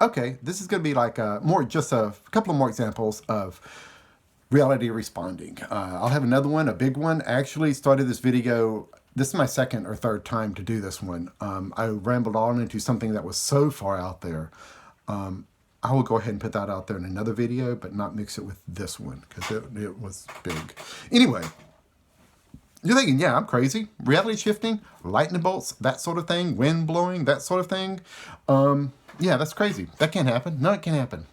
Okay, this is going to be like just a couple of more examples of reality responding. I'll have another one, a big one. I actually started this video. This is my second or third time to do this one. I rambled on into something that was so far out there. I will go ahead and put that out there in another video, but not mix it with this one because it was big. Anyway, you're thinking, yeah, I'm crazy. Reality shifting, lightning bolts, that sort of thing, wind blowing, that sort of thing. Yeah, that's crazy. That can't happen. No, it can't happen.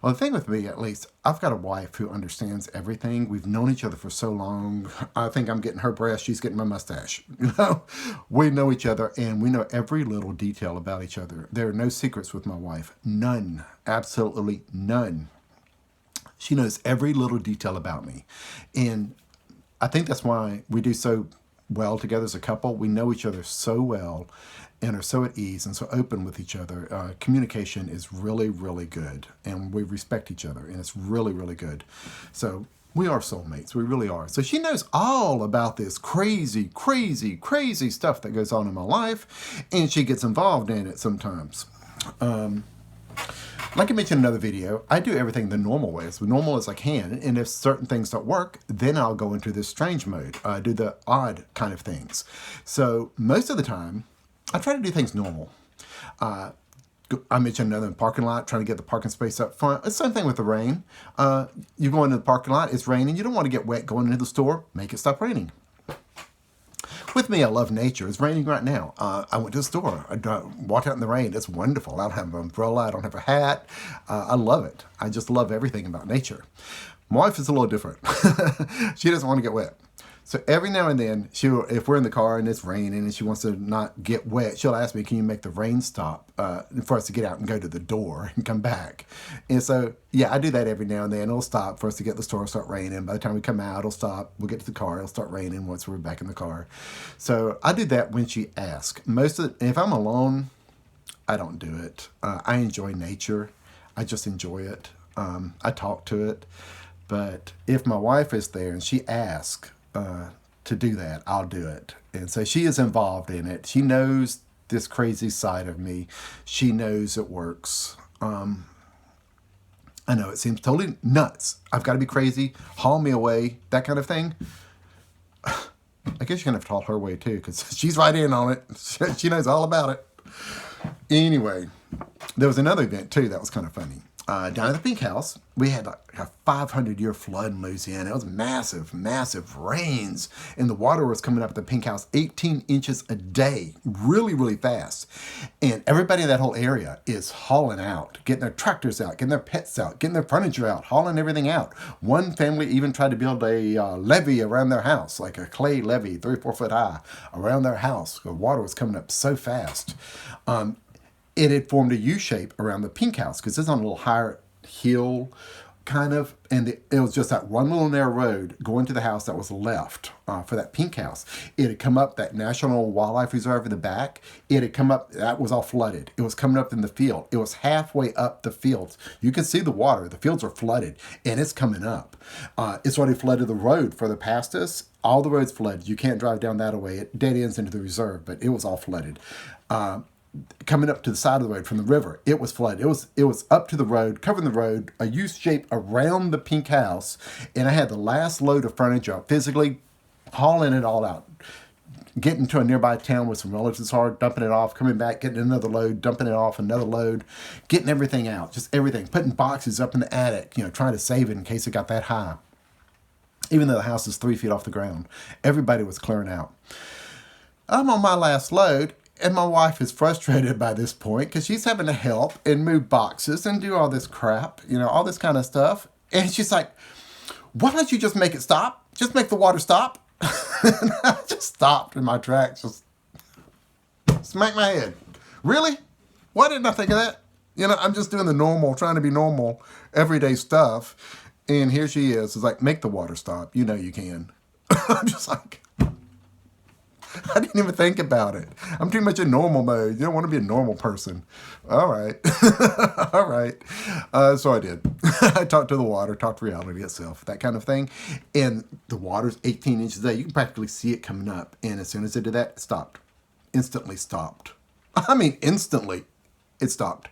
Well, the thing with me, at least, I've got a wife who understands everything. We've known each other for so long. I think I'm getting her breast. She's getting my mustache. We know each other, and we know every little detail about each other. There are no secrets with my wife. None. Absolutely none. She knows every little detail about me. And I think that's why we do so well together as a couple. We know each other so well and are so at ease and so open with each other. Communication is really, really good, and we respect each other, and it's really, really good. So we are soulmates. We really are. So she knows all about this crazy, crazy, crazy stuff that goes on in my life, and she gets involved in it sometimes. Like I mentioned in another video, I do everything the normal way, as normal as I can, and if certain things don't work, then I'll go into this strange mode, do the odd kind of things. So most of the time, I try to do things normal. I mentioned another parking lot, trying to get the parking space up front. It's the same thing with the rain. You go into the parking lot, it's raining, you don't want to get wet going into the store, make it stop raining. With me, I love nature. It's raining right now. I went to the store. I walked out in the rain. It's wonderful. I don't have an umbrella. I don't have a hat. I love it. I just love everything about nature. My wife is a little different. She doesn't want to get wet. So every now and then, if we're in the car and it's raining and she wants to not get wet, she'll ask me, can you make the rain stop for us to get out and go to the door and come back? And so, yeah, I do that every now and then. It'll stop for us to get to the store and start raining. By the time we come out, it'll stop. We'll get to the car. It'll start raining once we're back in the car. So I do that when she asks. If I'm alone, I don't do it. I enjoy nature. I just enjoy it. I talk to it. But if my wife is there and she asks, to do that, I'll do it. And so she is involved in it. She knows this crazy side of me. She knows it works. I know it seems totally nuts. I've got to be crazy, haul me away, that kind of thing. I guess you're going to have to haul her away too, because she's right in on it. She knows all about it. Anyway, there was another event too that was kind of funny. Down at the Pink House, we had like a 500-year flood in Louisiana. It was massive, massive rains, and the water was coming up at the Pink House 18 inches a day, really, really fast. And everybody in that whole area is hauling out, getting their tractors out, getting their pets out, getting their furniture out, hauling everything out. One family even tried to build a levee around their house, like a clay levee, 3 or 4 foot high, around their house. The water was coming up so fast. It had formed a U shape around the Pink House because it's on a little higher hill, kind of, and it was just that one little narrow road going to the house that was left for that Pink House. It had come up that National Wildlife Reserve in the back. It had come up, that was all flooded. It was coming up in the field. It was halfway up the fields. You can see the water. The fields are flooded, and it's coming up. It's already flooded the road further past us. All the roads flooded. You can't drive down that way. It dead ends into the reserve, but it was all flooded. Coming up to the side of the road from the river, it was flooded. It was up to the road, covering the road, a U shape around the Pink House, and I had the last load of furniture physically hauling it all out, getting to a nearby town where some relatives are, dumping it off, coming back, getting another load, dumping it off, another load, getting everything out, just everything, putting boxes up in the attic, trying to save it in case it got that high. Even though the house is 3 feet off the ground, everybody was clearing out. I'm on my last load. And my wife is frustrated by this point because she's having to help and move boxes and do all this crap, all this kind of stuff. And she's like, why don't you just make it stop? Just make the water stop. And I just stopped in my tracks, just smacked my head. Really? Why didn't I think of that? I'm just doing the normal, trying to be normal, everyday stuff. And here she is. It's like, make the water stop. You know you can. I'm just like... I didn't even think about it. I'm too much in normal mode. You don't want to be a normal person. All right. All right. So I did. I talked to the water, talked to reality itself, that kind of thing. And the water's 18 inches a day. You can practically see it coming up. And as soon as it did that, it stopped. Instantly stopped. I mean, instantly, it stopped.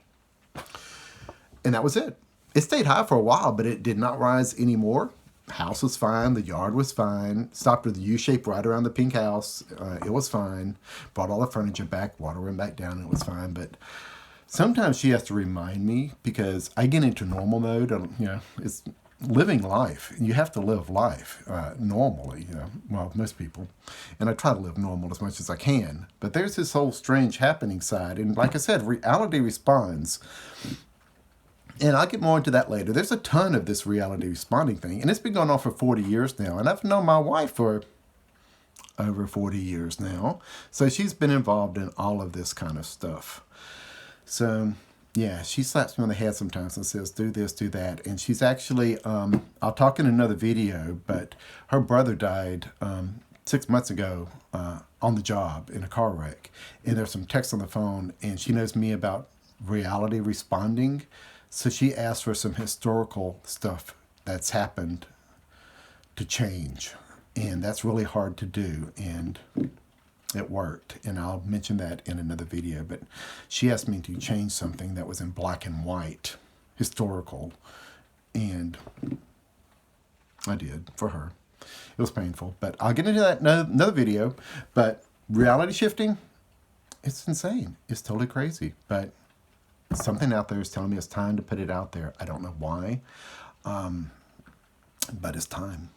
And that was it. It stayed high for a while, but it did not rise anymore. House was fine. The yard was fine. Stopped with the U shape right around the pink house. It was fine. Brought all the furniture back. Water went back down. And it was fine. But sometimes she has to remind me because I get into normal mode. It's living life. You have to live life normally. Well, most people. And I try to live normal as much as I can. But there's this whole strange happening side. And like I said, reality responds. And I'll get more into that later. There's a ton of this reality responding thing, and it's been going on for 40 years now. And I've known my wife for over 40 years now. So she's been involved in all of this kind of stuff. So, yeah, she slaps me on the head sometimes and says, do this, do that. And she's actually, I'll talk in another video, but her brother died 6 months ago on the job in a car wreck. And there's some text on the phone, and she knows me about reality responding. So she asked for some historical stuff that's happened to change. And that's really hard to do. And it worked. And I'll mention that in another video. But she asked me to change something that was in black and white, historical. And I did for her. It was painful. But I'll get into that in another video. But reality shifting, it's insane. It's totally crazy. But something out there is telling me it's time to put it out there. I don't know why, but it's time.